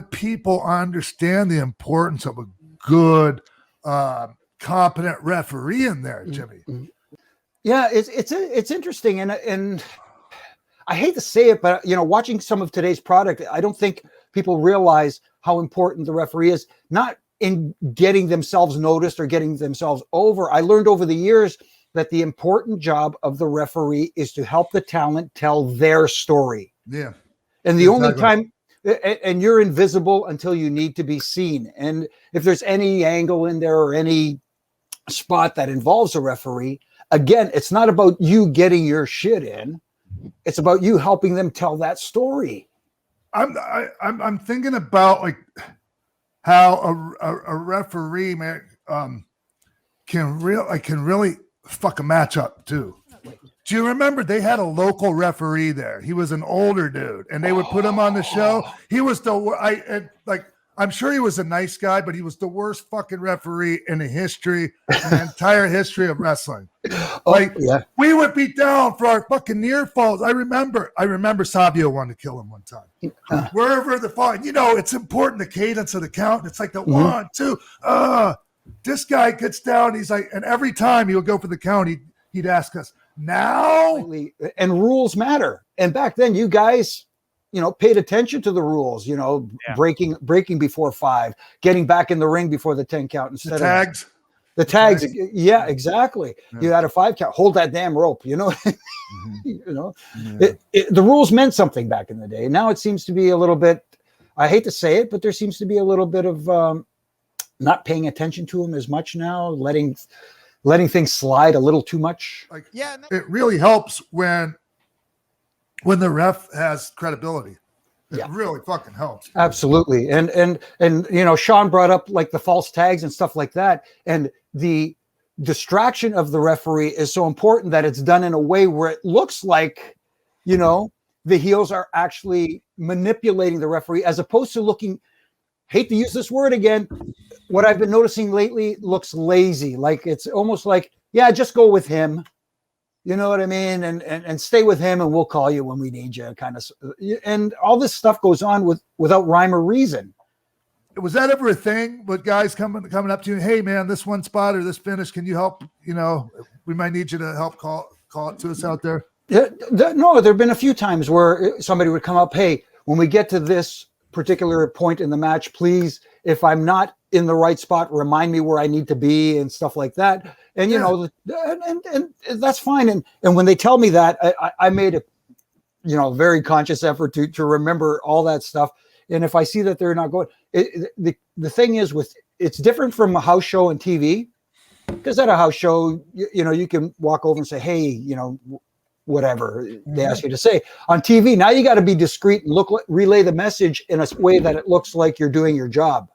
of people understand the importance of a good, competent referee in there, Jimmy. Yeah, it's interesting, and I hate to say it, but watching some of today's product, I don't think people realize how important the referee is, not in getting themselves noticed or getting themselves over. I learned over the years that the important job of the referee is to help the talent tell their story. Yeah. And the only time, and you're invisible until you need to be seen. And if there's any angle in there or any spot that involves a referee, again, it's not about you getting your shit in. It's about you helping them tell that story. I'm thinking about like how a referee can really fuck a match up too. Do you remember they had a local referee there? He was an older dude, and they would put him on the show. He was I'm sure he was a nice guy, but he was the worst fucking referee in the entire history of wrestling. We would be down for our fucking near falls. I remember Savio wanted to kill him one time. Wherever the fall, it's important, the cadence of the count. It's like the 1, 2, this guy gets down. He's like, and every time he would go for the count, he'd ask us now. And rules matter. And back then, you guys, paid attention to the rules. Breaking before 5, getting back in the ring before the 10 count instead of the tags. Yeah, exactly. Yeah. You had a 5 count. Hold that damn rope. The rules meant something back in the day. Now it seems to be a little bit. I hate to say it, but there seems to be a little bit of not paying attention to them as much now, letting things slide a little too much. It really helps when the ref has credibility. It really fucking helps. Absolutely. And Sean brought up like the false tags and stuff like that. And the distraction of the referee is so important that it's done in a way where it looks like, the heels are actually manipulating the referee as opposed to looking, hate to use this word again, what I've been noticing lately looks lazy. Like it's almost like, just go with him. You know what I mean? And stay with him and we'll call you when we need you kind of. And all this stuff goes on without rhyme or reason. Was that ever a thing with guys coming up to you? Hey man, this one spot or this finish, can you help? We might need you to help call it to us out there. Yeah, no, there've been a few times where somebody would come up, hey, when we get to this particular point in the match, please, if I'm not in the right spot, remind me where I need to be and stuff like that. And, and that's fine. And when they tell me that, I made a, very conscious effort to remember all that stuff. And if I see that they're not going, the thing is it's different from a house show and TV, because at a house show, you can walk over and say, hey, whatever they ask you to say. On TV, now you got to be discreet and relay the message in a way that it looks like you're doing your job,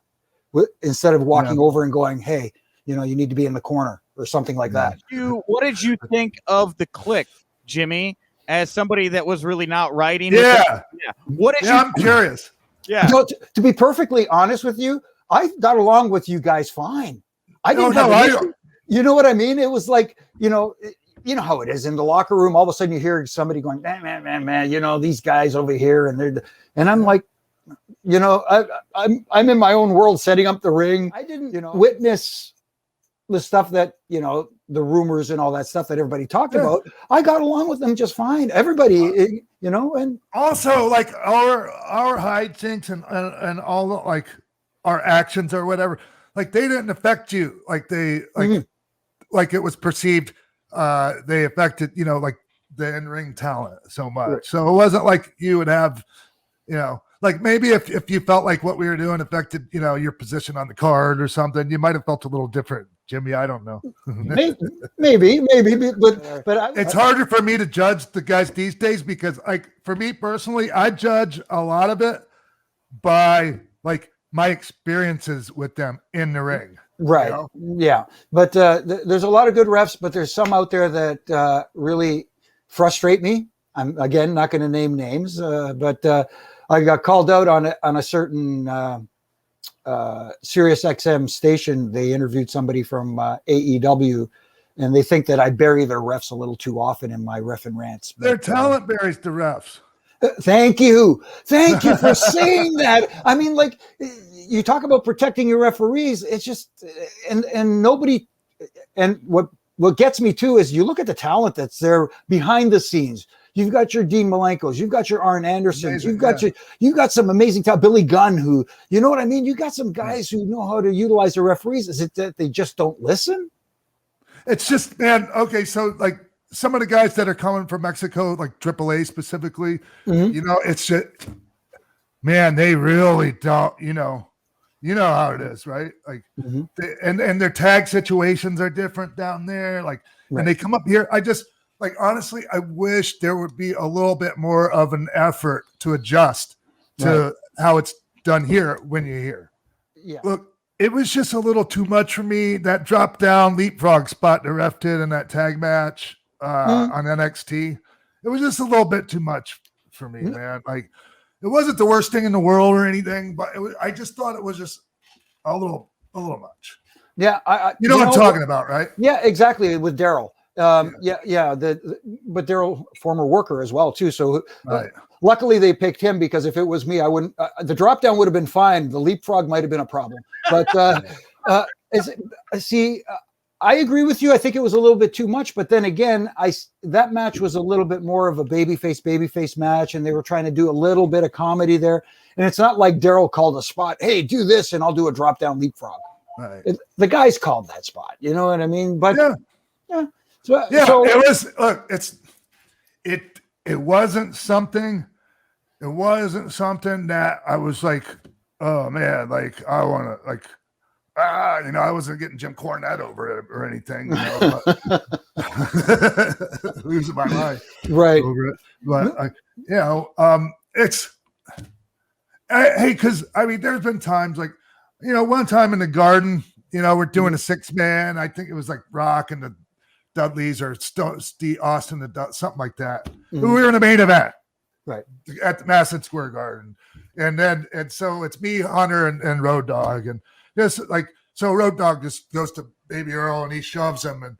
instead of walking over and going, hey, you need to be in the corner or something like that. What did you think of the click, Jimmy, as somebody that was really not writing? I'm curious. Yeah. To be perfectly honest with you, I got along with you guys fine. I didn't have an issue. You know what I mean? It was like, you know how it is in the locker room. All of a sudden you hear somebody going, man, these guys over here, and I'm like, I'm in my own world setting up the ring. I didn't, witness the stuff that, the rumors and all that stuff that everybody talked about. I got along with them just fine. Everybody, and also like our hijinks and all the, like our actions or whatever, like they didn't affect you. Like they, like it was perceived, they affected, like the in-ring talent so much. Right. So it wasn't like you would have, like maybe if you felt like what we were doing affected, your position on the card or something, you might have felt a little different, Jimmy. I don't know. maybe, but it's harder for me to judge the guys these days because, like, for me personally, I judge a lot of it by like my experiences with them in the ring. Right. Yeah. But there's a lot of good refs, but there's some out there that really frustrate me. I'm again not going to name names, but I got called out on a certain Sirius XM station. They interviewed somebody from AEW, and they think that I bury their refs a little too often in my ref and rants. Their talent buries the refs. Thank you for saying that. I mean, like, you talk about protecting your referees. It's just, and nobody, and what gets me too is you look at the talent that's there behind the scenes. You've got your Dean Malenkos, you've got your Arn Andersons, you've got some amazing talent, Billy Gunn, who, you know what I mean? You got some guys who know how to utilize the referees. Is it that they just don't listen? It's just, man, okay, so like some of the guys that are coming from Mexico, like AAA specifically, you know, it's just, man, they really don't, you know how it is, right? Like, and their tag situations are different down there. Like, and they come up here. I just, like, honestly, I wish there would be a little bit more of an effort to adjust to how it's done here when you're here. Yeah. Look, it was just a little too much for me. That drop down leapfrog spot the ref did in that tag match on NXT. It was just a little bit too much for me, man. Like, it wasn't the worst thing in the world or anything, but I just thought it was just a little much. Yeah. You know what I'm talking about, right? Yeah, exactly. With Daryl. But Daryl, former worker as well too. So luckily they picked him, because if it was me, I wouldn't. The drop down would have been fine. The leapfrog might have been a problem. But I agree with you. I think it was a little bit too much. But then again, that match was a little bit more of a babyface match, and they were trying to do a little bit of comedy there. And it's not like Daryl called a spot. Hey, do this, and I'll do a drop down leapfrog. Right. The guys called that spot. You know what I mean? But yeah. So it was. Look, it wasn't something. It wasn't something that I was like, oh man, like I want to like, I wasn't getting Jim Cornette over it or anything. But losing my mind right over it. But it's hey, because I mean, there's been times like, one time in the Garden, we're doing a 6-man. I think it was like Rock and the Dudleys or Steve Austin, something like that. We were in the main event, right, at the Madison Square Garden, and so it's me, Hunter, and Road Dogg, and just like, so Road Dogg just goes to Baby Earl and he shoves him, and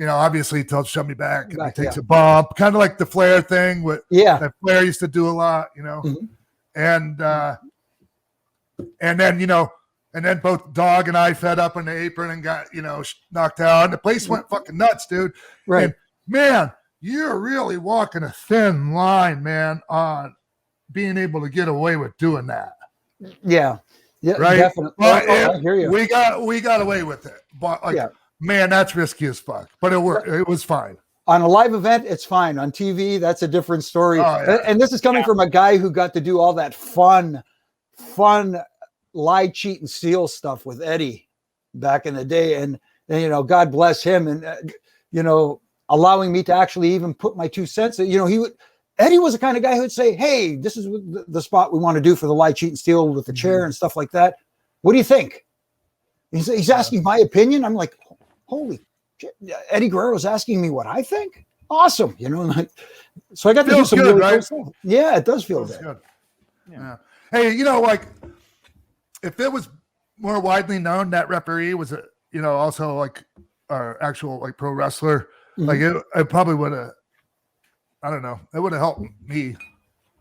obviously he tells shove me back, and he takes a bump, kind of like the Flair thing, that Flair used to do a lot, and then and then both Dog and I fed up on the apron and got, knocked out. And the place went fucking nuts, dude. Right. And, man, you're really walking a thin line, man, on being able to get away with doing that. Yeah. Yeah, right? Definitely. Well, I hear you. We got away with it. But, man, that's risky as fuck. But it worked. It was fine. On a live event, it's fine. On TV, that's a different story. And this is coming from a guy who got to do all that fun lie, cheat, and steal stuff with Eddie back in the day, and God bless him, and allowing me to actually even put my 2 cents. Eddie was the kind of guy who would say, "Hey, this is the spot we want to do for the lie, cheat, and steal with the chair and stuff like that. What do you think?" He's asking my opinion. I'm like, holy shit! Eddie Guerrero's asking me what I think. Awesome, so I got to do some really cool stuff. Yeah, it does feel good. Yeah. Hey, like, if it was more widely known that referee was also like our actual like pro wrestler, like it probably would have, I don't know, it would have helped me.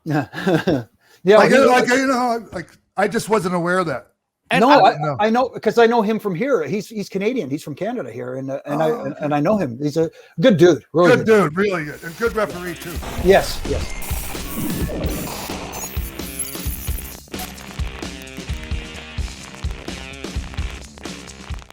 Yeah. Like I just wasn't aware of that. And I know, because I know him from here. He's Canadian. He's from Canada here, and I know him. He's a good dude. Really good dude, really good, and good referee too. Yes.